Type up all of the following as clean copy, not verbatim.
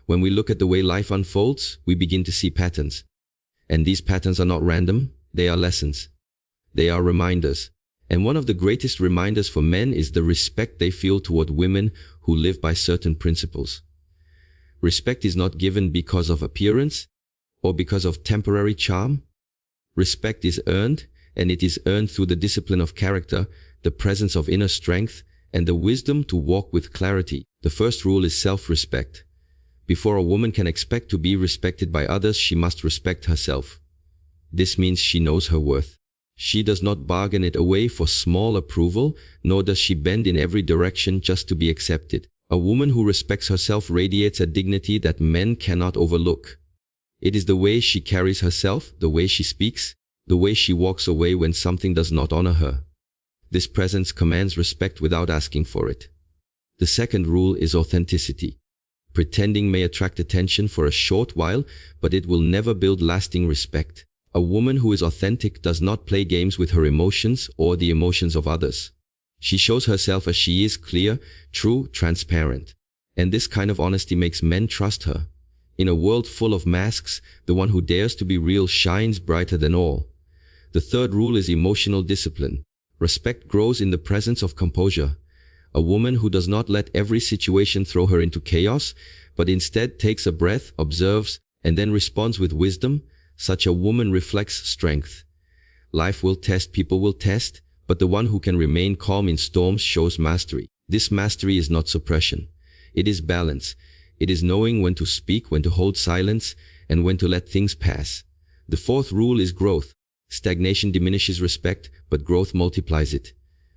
When we look at the way life unfolds, we begin to see patterns. And these patterns are not random, they are lessons. They are reminders. And one of the greatest reminders for men is the respect they feel toward women who live by certain principles. Respect is not given because of appearance or because of temporary charm. Respect is earned, and it is earned through the discipline of character, the presence of inner strength, and the wisdom to walk with clarity. The first rule is self-respect. Before a woman can expect to be respected by others, she must respect herself. This means she knows her worth. She does not bargain it away for small approval, nor does she bend in every direction just to be accepted. A woman who respects herself radiates a dignity that men cannot overlook. It is the way she carries herself, the way she speaks, the way she walks away when something does not honor her. This presence commands respect without asking for it. The second rule is authenticity. Pretending may attract attention for a short while, but it will never build lasting respect. A woman who is authentic does not play games with her emotions or the emotions of others. She shows herself as she is, clear, true, transparent. And this kind of honesty makes men trust her. In a world full of masks, the one who dares to be real shines brighter than all. The third rule is emotional discipline. Respect grows in the presence of composure. A woman who does not let every situation throw her into chaos, but instead takes a breath, observes, and then responds with wisdom, such a woman reflects strength. Life will test, people will test, but the one who can remain calm in storms shows mastery. This mastery is not suppression. It is balance. It is knowing when to speak, when to hold silence, and when to let things pass. The fourth rule is growth. Stagnation diminishes respect, but growth multiplies it.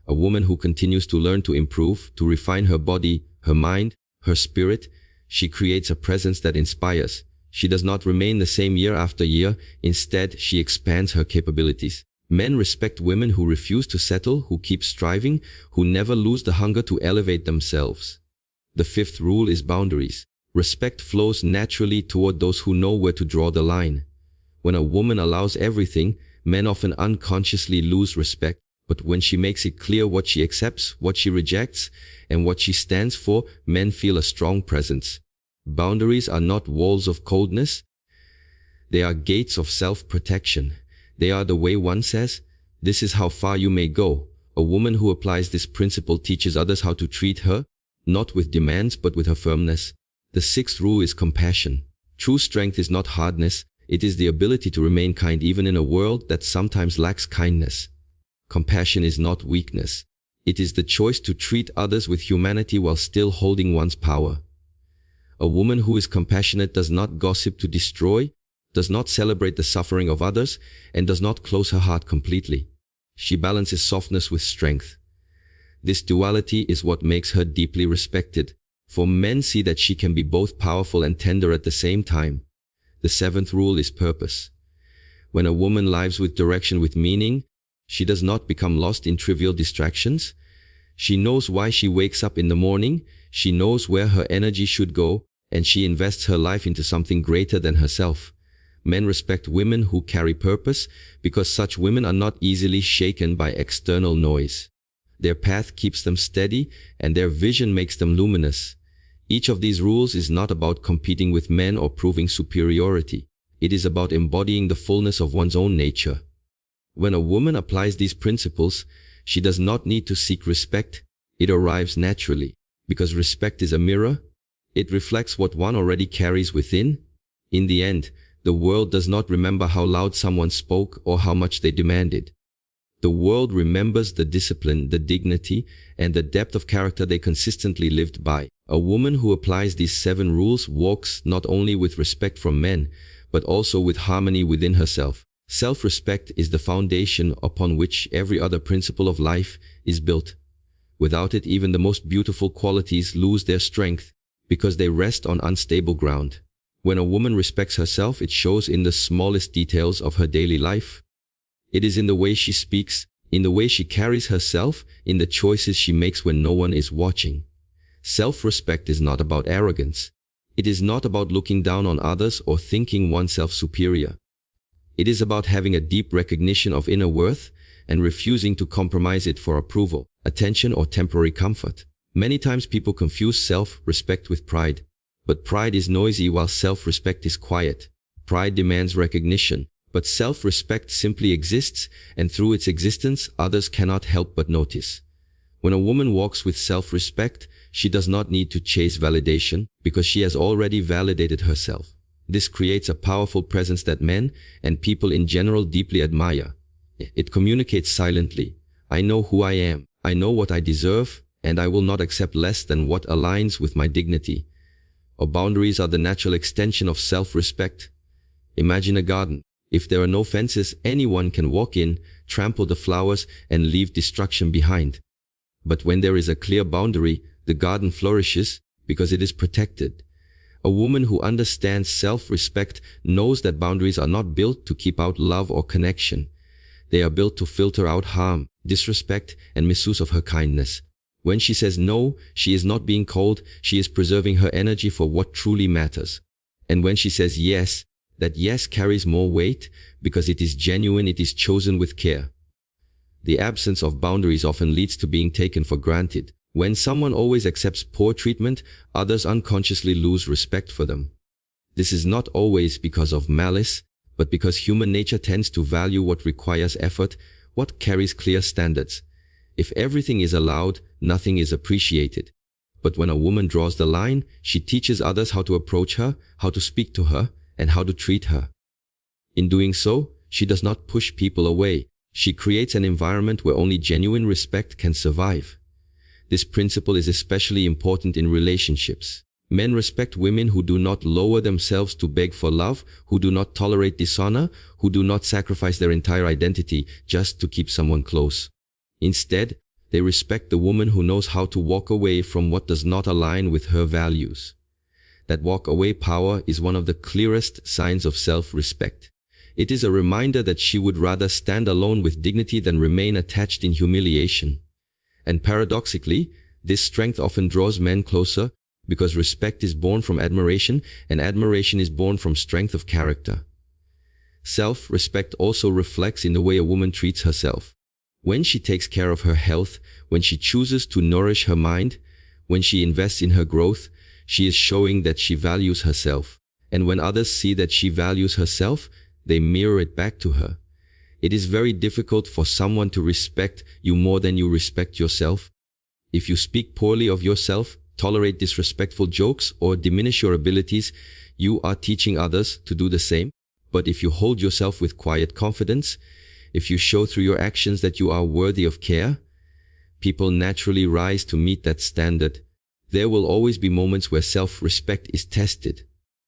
A woman who continues to learn, to improve, to refine her body, her mind, her spirit, she creates a presence that inspires. She does not remain the same year after year. Instead, she expands her capabilities. Men respect women who refuse to settle, who keep striving, who never lose the hunger to elevate themselves. The fifth rule is boundaries. Respect flows naturally toward those who know where to draw the line. When a woman allows everything, men often unconsciously lose respect. But when she makes it clear what she accepts, what she rejects, and what she stands for, men feel a strong presence. Boundaries are not walls of coldness. They are gates of self-protection. They are the way one says, "This is how far you may go." A woman who applies this principle teaches others how to treat her, not with demands but with her firmness. The sixth rule is compassion. True strength is not hardness, it is the ability to remain kind even in a world that sometimes lacks kindness. Compassion is not weakness. It is the choice to treat others with humanity while still holding one's power. A woman who is compassionate does not gossip to destroy, does not celebrate the suffering of others, and does not close her heart completely. She balances softness with strength. This duality is what makes her deeply respected, for men see that she can be both powerful and tender at the same time. The seventh rule is purpose. When a woman lives with direction, with meaning, she does not become lost in trivial distractions. She knows why she wakes up in the morning, she knows where her energy should go, and she invests her life into something greater than herself. Men respect women who carry purpose because such women are not easily shaken by external noise. Their path keeps them steady and their vision makes them luminous. Each of these rules is not about competing with men or proving superiority. It is about embodying the fullness of one's own nature. When a woman applies these principles, she does not need to seek respect. It arrives naturally. Because respect is a mirror, it reflects what one already carries within. In the end, the world does not remember how loud someone spoke or how much they demanded. The world remembers the discipline, the dignity, and the depth of character they consistently lived by. A woman who applies these 7 rules walks not only with respect from men, but also with harmony within herself. Self-respect is the foundation upon which every other principle of life is built. Without it, even the most beautiful qualities lose their strength because they rest on unstable ground. When a woman respects herself, it shows in the smallest details of her daily life. It is in the way she speaks, in the way she carries herself, in the choices she makes when no one is watching. Self-respect is not about arrogance. It is not about looking down on others or thinking oneself superior. It is about having a deep recognition of inner worth and refusing to compromise it for approval, attention, or temporary comfort. Many times people confuse self-respect with pride, but pride is noisy while self-respect is quiet. Pride demands recognition, but self-respect simply exists, and through its existence, others cannot help but notice. When a woman walks with self-respect, she does not need to chase validation because she has already validated herself. This creates a powerful presence that men and people in general deeply admire. It communicates silently. I know who I am. I know what I deserve, and I will not accept less than what aligns with my dignity. Our boundaries are the natural extension of self-respect. Imagine a garden. If there are no fences, anyone can walk in, trample the flowers, and leave destruction behind. But when there is a clear boundary, the garden flourishes because it is protected. A woman who understands self-respect knows that boundaries are not built to keep out love or connection. They are built to filter out harm, disrespect, and misuse of her kindness. When she says no, she is not being cold, she is preserving her energy for what truly matters. And when she says yes, that yes carries more weight because it is genuine, it is chosen with care. The absence of boundaries often leads to being taken for granted. When someone always accepts poor treatment, others unconsciously lose respect for them. This is not always because of malice, but because human nature tends to value what requires effort, what carries clear standards. If everything is allowed, nothing is appreciated. But when a woman draws the line, she teaches others how to approach her, how to speak to her, and how to treat her. In doing so, she does not push people away. She creates an environment where only genuine respect can survive. This principle is especially important in relationships. Men respect women who do not lower themselves to beg for love, who do not tolerate dishonor, who do not sacrifice their entire identity just to keep someone close. Instead, they respect the woman who knows how to walk away from what does not align with her values. That walk-away power is one of the clearest signs of self-respect. It is a reminder that she would rather stand alone with dignity than remain attached in humiliation. And paradoxically, this strength often draws men closer because respect is born from admiration and admiration is born from strength of character. Self-respect also reflects in the way a woman treats herself. When she takes care of her health, when she chooses to nourish her mind, when she invests in her growth, she is showing that she values herself. And when others see that she values herself, they mirror it back to her. It is very difficult for someone to respect you more than you respect yourself. If you speak poorly of yourself, tolerate disrespectful jokes, or diminish your abilities, you are teaching others to do the same. But if you hold yourself with quiet confidence, if you show through your actions that you are worthy of care, people naturally rise to meet that standard. There will always be moments where self-respect is tested.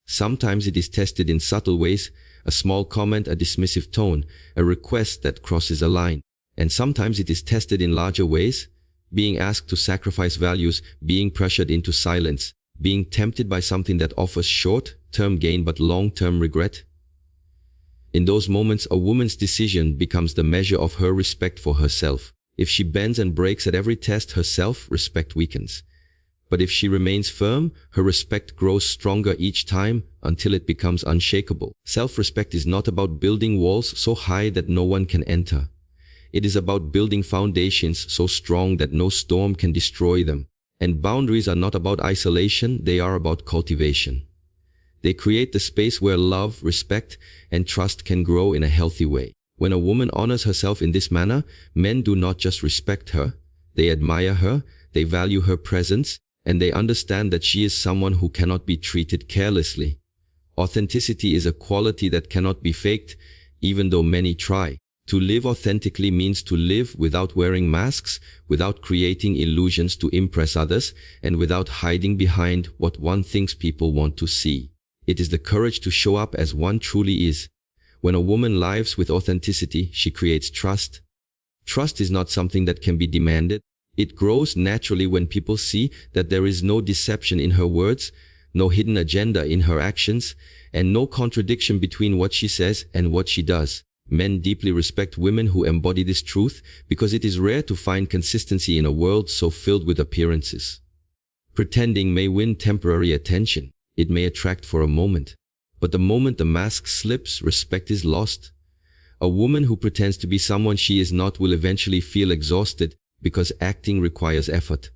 Sometimes it is tested in subtle ways, a small comment, a dismissive tone, a request that crosses a line. And sometimes it is tested in larger ways, being asked to sacrifice values, being pressured into silence, being tempted by something that offers short-term gain but long-term regret. In those moments, a woman's decision becomes the measure of her respect for herself. If she bends and breaks at every test, her self-respect weakens. But if she remains firm, her respect grows stronger each time until it becomes unshakable. Self-respect is not about building walls so high that no one can enter. It is about building foundations so strong that no storm can destroy them. And boundaries are not about isolation, they are about cultivation. They create the space where love, respect, and trust can grow in a healthy way. When a woman honors herself in this manner, men do not just respect her, they admire her, they value her presence, and they understand that she is someone who cannot be treated carelessly. Authenticity is a quality that cannot be faked, even though many try. To live authentically means to live without wearing masks, without creating illusions to impress others, and without hiding behind what one thinks people want to see. It is the courage to show up as one truly is. When a woman lives with authenticity, she creates trust. Trust is not something that can be demanded. It grows naturally when people see that there is no deception in her words, no hidden agenda in her actions, and no contradiction between what she says and what she does. Men deeply respect women who embody this truth because it is rare to find consistency in a world so filled with appearances. Pretending may win temporary attention. It may attract for a moment. But the moment the mask slips, respect is lost. A woman who pretends to be someone she is not will eventually feel exhausted because acting requires effort.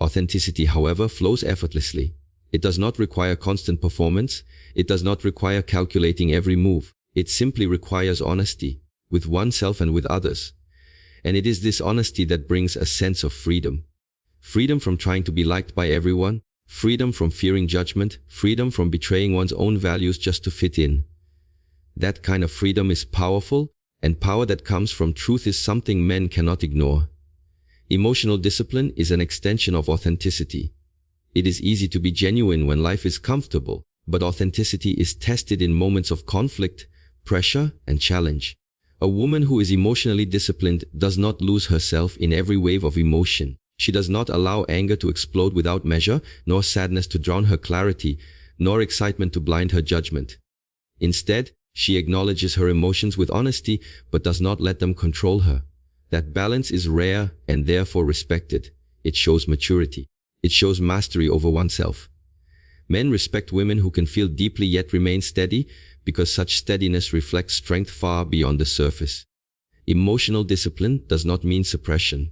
Authenticity, however, flows effortlessly. It does not require constant performance. It does not require calculating every move. It simply requires honesty with oneself and with others. And it is this honesty that brings a sense of freedom. Freedom from trying to be liked by everyone, freedom from fearing judgment, freedom from betraying one's own values just to fit in. That kind of freedom is powerful, and power that comes from truth is something men cannot ignore. Emotional discipline is an extension of authenticity. It is easy to be genuine when life is comfortable, but authenticity is tested in moments of conflict, pressure, and challenge. A woman who is emotionally disciplined does not lose herself in every wave of emotion. She does not allow anger to explode without measure, nor sadness to drown her clarity, nor excitement to blind her judgment. Instead, she acknowledges her emotions with honesty, but does not let them control her. That balance is rare and therefore respected. It shows maturity. It shows mastery over oneself. Men respect women who can feel deeply yet remain steady, because such steadiness reflects strength far beyond the surface. Emotional discipline does not mean suppression.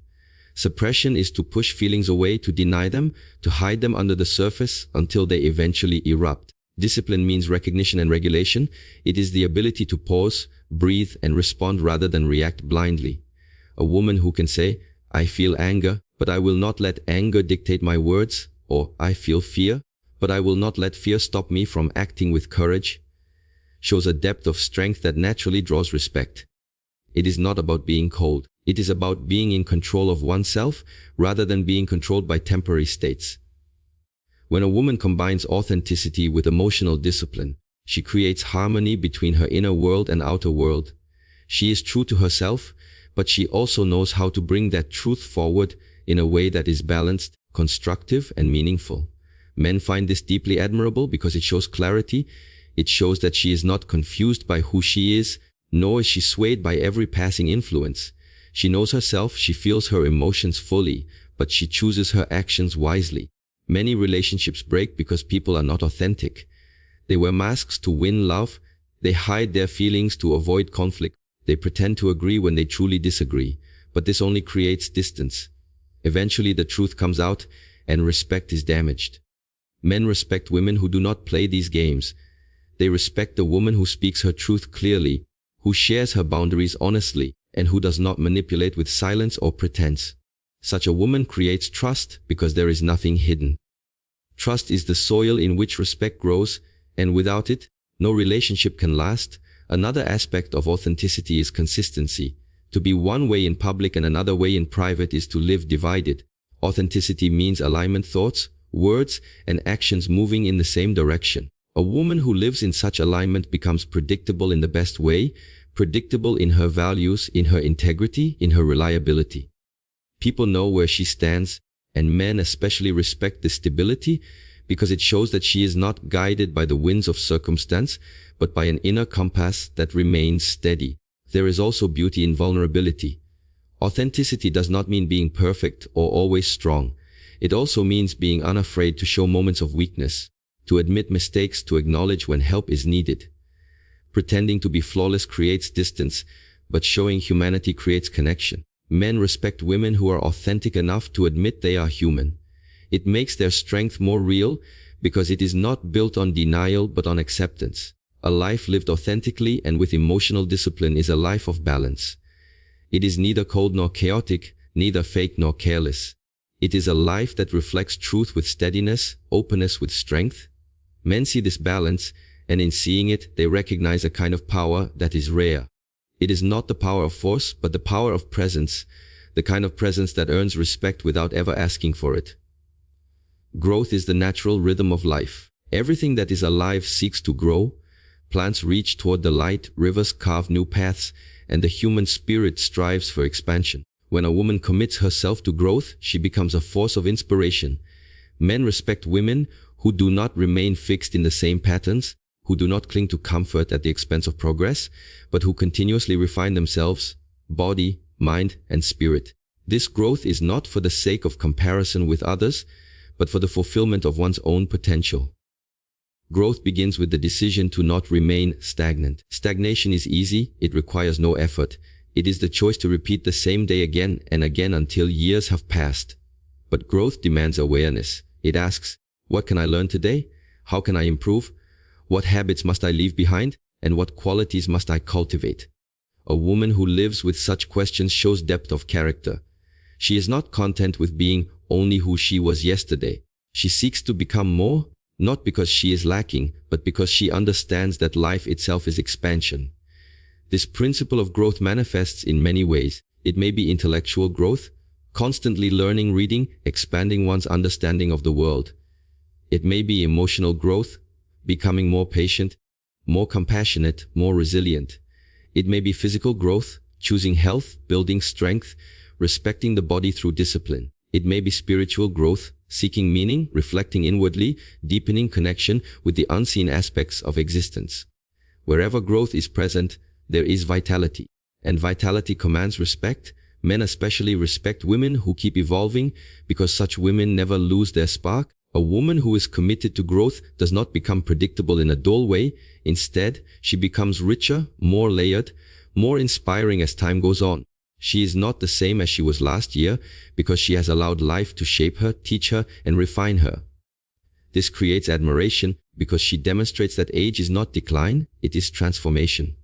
Suppression is to push feelings away, to deny them, to hide them under the surface until they eventually erupt. Discipline means recognition and regulation. It is the ability to pause, breathe, and respond rather than react blindly. A woman who can say, "I feel anger, but I will not let anger dictate my words," or "I feel fear, but I will not let fear stop me from acting with courage," shows a depth of strength that naturally draws respect. It is not about being cold. It is about being in control of oneself rather than being controlled by temporary states. When a woman combines authenticity with emotional discipline, she creates harmony between her inner world and outer world. She is true to herself, but she also knows how to bring that truth forward in a way that is balanced, constructive, and meaningful. Men find this deeply admirable because it shows clarity. It shows that she is not confused by who she is, nor is she swayed by every passing influence. She knows herself, she feels her emotions fully, but she chooses her actions wisely. Many relationships break because people are not authentic. They wear masks to win love. They hide their feelings to avoid conflict. They pretend to agree when they truly disagree. But this only creates distance. Eventually the truth comes out and respect is damaged. Men respect women who do not play these games. They respect the woman who speaks her truth clearly, who shares her boundaries honestly, and who does not manipulate with silence or pretense. Such a woman creates trust because there is nothing hidden. Trust is the soil in which respect grows, and without it, no relationship can last. Another aspect of authenticity is consistency. To be one way in public and another way in private is to live divided. Authenticity means alignment, thoughts, words, and actions moving in the same direction. A woman who lives in such alignment becomes predictable in the best way, predictable in her values, in her integrity, in her reliability. People know where she stands, and men especially respect this stability because it shows that she is not guided by the winds of circumstance, but by an inner compass that remains steady. There is also beauty in vulnerability. Authenticity does not mean being perfect or always strong. It also means being unafraid to show moments of weakness, to admit mistakes, to acknowledge when help is needed. Pretending to be flawless creates distance, but showing humanity creates connection. Men respect women who are authentic enough to admit they are human. It makes their strength more real because it is not built on denial but on acceptance. A life lived authentically and with emotional discipline is a life of balance. It is neither cold nor chaotic, neither fake nor careless. It is a life that reflects truth with steadiness, openness with strength. Men see this balance, and in seeing it, they recognize a kind of power that is rare. It is not the power of force, but the power of presence, the kind of presence that earns respect without ever asking for it. Growth is the natural rhythm of life. Everything that is alive seeks to grow. Plants reach toward the light, rivers carve new paths, and the human spirit strives for expansion. When a woman commits herself to growth, she becomes a force of inspiration. Men respect women who do not remain fixed in the same patterns, who do not cling to comfort at the expense of progress, but who continuously refine themselves, body, mind, and spirit. This growth is not for the sake of comparison with others, but for the fulfillment of one's own potential. Growth begins with the decision to not remain stagnant. Stagnation is easy, it requires no effort. It is the choice to repeat the same day again and again until years have passed. But growth demands awareness. It asks, What can I learn today? How can I improve? What habits must I leave behind? And what qualities must I cultivate? A woman who lives with such questions shows depth of character. She is not content with being only who she was yesterday. She seeks to become more, not because she is lacking, but because she understands that life itself is expansion. This principle of growth manifests in many ways. It may be intellectual growth, constantly learning, reading, expanding one's understanding of the world. It may be emotional growth, becoming more patient, more compassionate, more resilient. It may be physical growth, choosing health, building strength, respecting the body through discipline. It may be spiritual growth, seeking meaning, reflecting inwardly, deepening connection with the unseen aspects of existence. Wherever growth is present, there is vitality. And vitality commands respect. Men especially respect women who keep evolving, because such women never lose their spark. A woman who is committed to growth does not become predictable in a dull way. Instead, she becomes richer, more layered, more inspiring as time goes on. She is not the same as she was last year because she has allowed life to shape her, teach her, and refine her. This creates admiration because she demonstrates that age is not decline, it is transformation.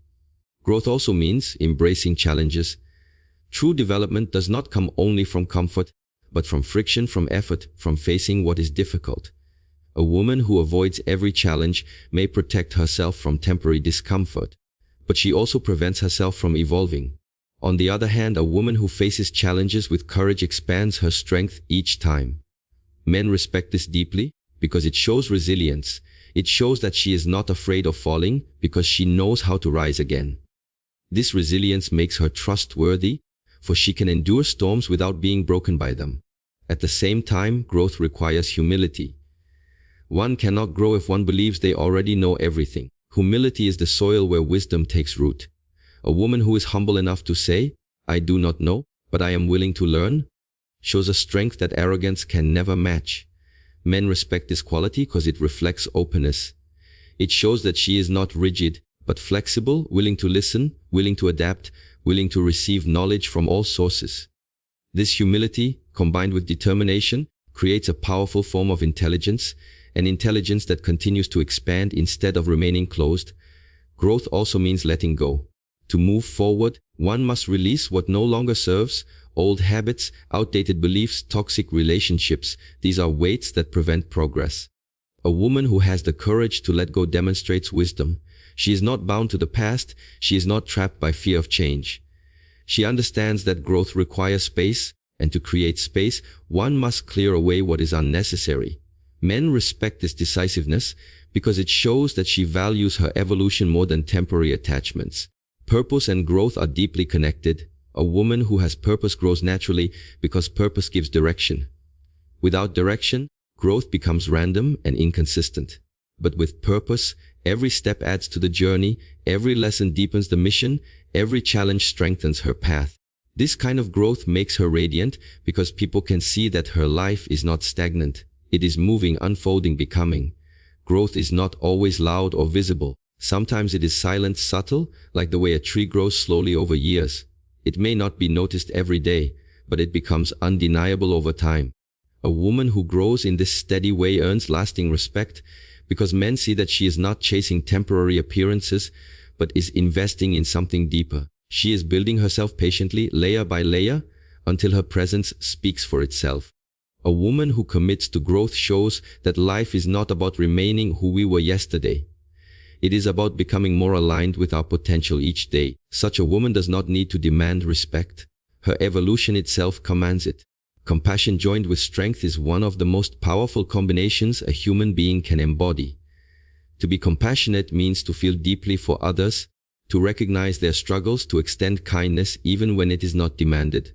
Growth also means embracing challenges. True development does not come only from comfort, but from friction, from effort, from facing what is difficult. A woman who avoids every challenge may protect herself from temporary discomfort, but she also prevents herself from evolving. On the other hand, a woman who faces challenges with courage expands her strength each time. Men respect this deeply because it shows resilience. It shows that she is not afraid of falling because she knows how to rise again. This resilience makes her trustworthy, for she can endure storms without being broken by them. At the same time, growth requires humility. One cannot grow if one believes they already know everything. Humility is the soil where wisdom takes root. A woman who is humble enough to say, "I do not know, but I am willing to learn," shows a strength that arrogance can never match. Men respect this quality because it reflects openness. It shows that she is not rigid, but flexible, willing to listen, willing to adapt, willing to receive knowledge from all sources. This humility, combined with determination, creates a powerful form of intelligence, an intelligence that continues to expand instead of remaining closed. Growth also means letting go. To move forward, one must release what no longer serves, old habits, outdated beliefs, toxic relationships. These are weights that prevent progress. A woman who has the courage to let go demonstrates wisdom. She is not bound to the past. She is not trapped by fear of change. She understands that growth requires space, and to create space, one must clear away what is unnecessary. Men respect this decisiveness because it shows that she values her evolution more than temporary attachments. Purpose and growth are deeply connected. A woman who has purpose grows naturally because purpose gives direction. Without direction, growth becomes random and inconsistent. But with purpose, every step adds to the journey, every lesson deepens the mission, every challenge strengthens her path. This kind of growth makes her radiant because people can see that her life is not stagnant. It is moving, unfolding, becoming. Growth is not always loud or visible. Sometimes it is silent, subtle, like the way a tree grows slowly over years. It may not be noticed every day, but it becomes undeniable over time. A woman who grows in this steady way earns lasting respect because men see that she is not chasing temporary appearances, but is investing in something deeper. She is building herself patiently, layer by layer, until her presence speaks for itself. A woman who commits to growth shows that life is not about remaining who we were yesterday. It is about becoming more aligned with our potential each day. Such a woman does not need to demand respect. Her evolution itself commands it. Compassion joined with strength is one of the most powerful combinations a human being can embody. To be compassionate means to feel deeply for others, to recognize their struggles, to extend kindness even when it is not demanded.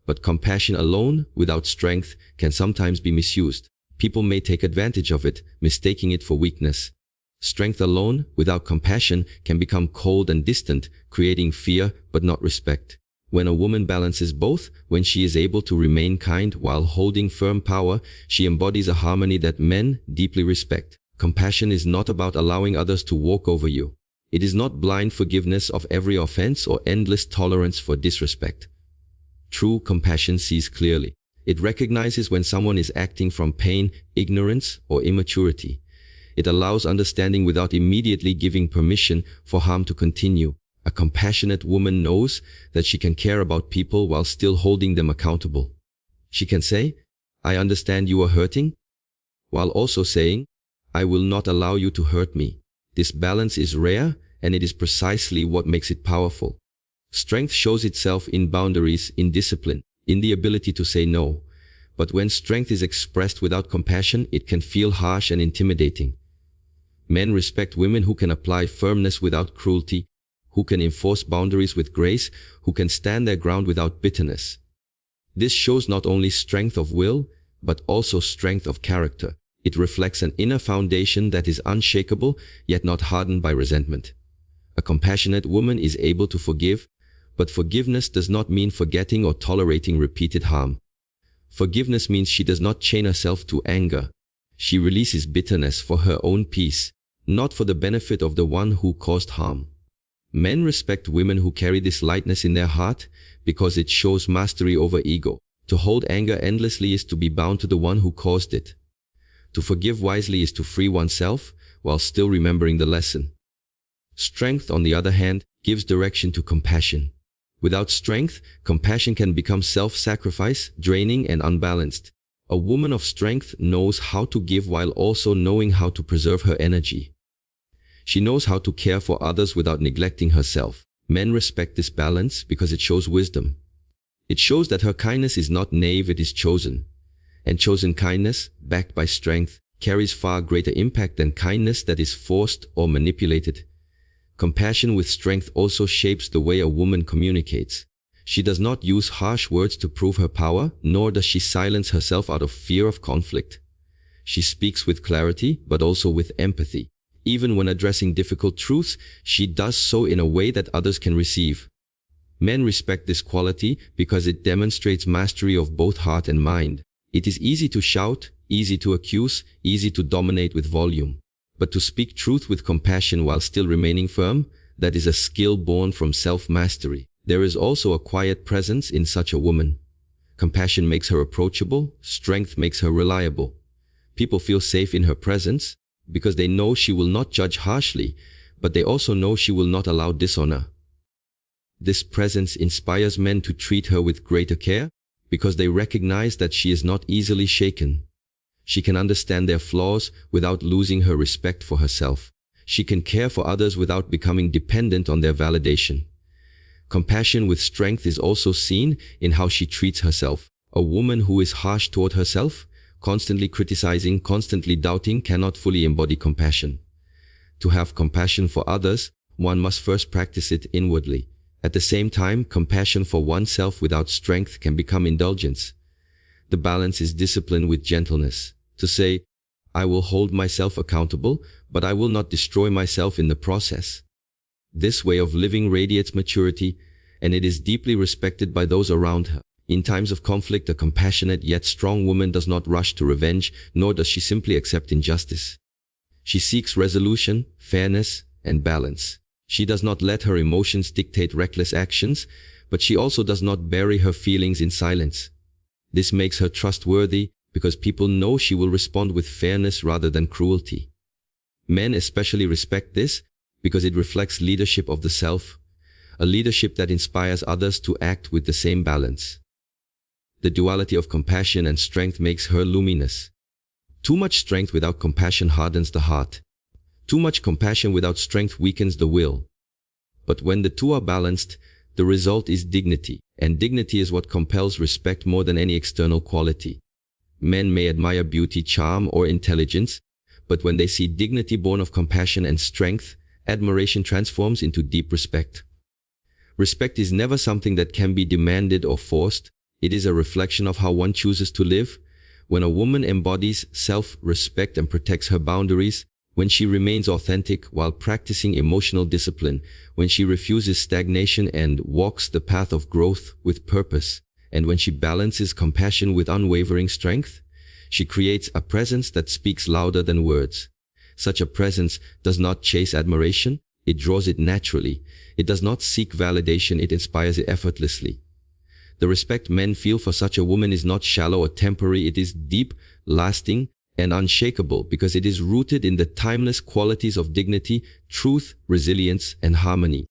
But compassion alone, without strength, can sometimes be misused. People may take advantage of it, mistaking it for weakness. Strength alone, without compassion, can become cold and distant, creating fear but not respect. When a woman balances both, when she is able to remain kind while holding firm power, she embodies a harmony that men deeply respect. Compassion is not about allowing others to walk over you. It is not blind forgiveness of every offense or endless tolerance for disrespect. True compassion sees clearly. It recognizes when someone is acting from pain, ignorance, or immaturity. It allows understanding without immediately giving permission for harm to continue. A compassionate woman knows that she can care about people while still holding them accountable. She can say, "I understand you are hurting," while also saying, "I will not allow you to hurt me." This balance is rare, and it is precisely what makes it powerful. Strength shows itself in boundaries, in discipline, in the ability to say no. But when strength is expressed without compassion, it can feel harsh and intimidating. Men respect women who can apply firmness without cruelty, who can enforce boundaries with grace, who can stand their ground without bitterness. This shows not only strength of will, but also strength of character. It reflects an inner foundation that is unshakable, yet not hardened by resentment. A compassionate woman is able to forgive, but forgiveness does not mean forgetting or tolerating repeated harm. Forgiveness means she does not chain herself to anger. She releases bitterness for her own peace, not for the benefit of the one who caused harm. Men respect women who carry this lightness in their heart because it shows mastery over ego. To hold anger endlessly is to be bound to the one who caused it. To forgive wisely is to free oneself while still remembering the lesson. Strength, on the other hand, gives direction to compassion. Without strength, compassion can become self-sacrifice, draining and unbalanced. A woman of strength knows how to give while also knowing how to preserve her energy. She knows how to care for others without neglecting herself. Men respect this balance because it shows wisdom. It shows that her kindness is not naive, it is chosen. And chosen kindness, backed by strength, carries far greater impact than kindness that is forced or manipulated. Compassion with strength also shapes the way a woman communicates. She does not use harsh words to prove her power, nor does she silence herself out of fear of conflict. She speaks with clarity, but also with empathy. Even when addressing difficult truths, she does so in a way that others can receive. Men respect this quality because it demonstrates mastery of both heart and mind. It is easy to shout, easy to accuse, easy to dominate with volume. But to speak truth with compassion while still remaining firm, that is a skill born from self-mastery. There is also a quiet presence in such a woman. Compassion makes her approachable, strength makes her reliable. People feel safe in her presence because they know she will not judge harshly, but they also know she will not allow dishonor. This presence inspires men to treat her with greater care because they recognize that she is not easily shaken. She can understand their flaws without losing her respect for herself. She can care for others without becoming dependent on their validation. Compassion with strength is also seen in how she treats herself. A woman who is harsh toward herself, constantly criticizing, constantly doubting, cannot fully embody compassion. To have compassion for others, one must first practice it inwardly. At the same time, compassion for oneself without strength can become indulgence. The balance is discipline with gentleness. To say, "I will hold myself accountable, but I will not destroy myself in the process." This way of living radiates maturity, and it is deeply respected by those around her. In times of conflict, a compassionate yet strong woman does not rush to revenge, nor does she simply accept injustice. She seeks resolution, fairness, and balance. She does not let her emotions dictate reckless actions, but she also does not bury her feelings in silence. This makes her trustworthy because people know she will respond with fairness rather than cruelty. Men especially respect this because it reflects leadership of the self, a leadership that inspires others to act with the same balance. The duality of compassion and strength makes her luminous. Too much strength without compassion hardens the heart. Too much compassion without strength weakens the will. But when the two are balanced, the result is dignity, and dignity is what compels respect more than any external quality. Men may admire beauty, charm, or intelligence, but when they see dignity born of compassion and strength, admiration transforms into deep respect. Respect is never something that can be demanded or forced. It is a reflection of how one chooses to live. When a woman embodies self-respect and protects her boundaries, when she remains authentic while practicing emotional discipline, when she refuses stagnation and walks the path of growth with purpose, and when she balances compassion with unwavering strength, she creates a presence that speaks louder than words. Such a presence does not chase admiration, it draws it naturally. It does not seek validation, it inspires it effortlessly. The respect men feel for such a woman is not shallow or temporary, it is deep, lasting, and unshakable because it is rooted in the timeless qualities of dignity, truth, resilience, and harmony.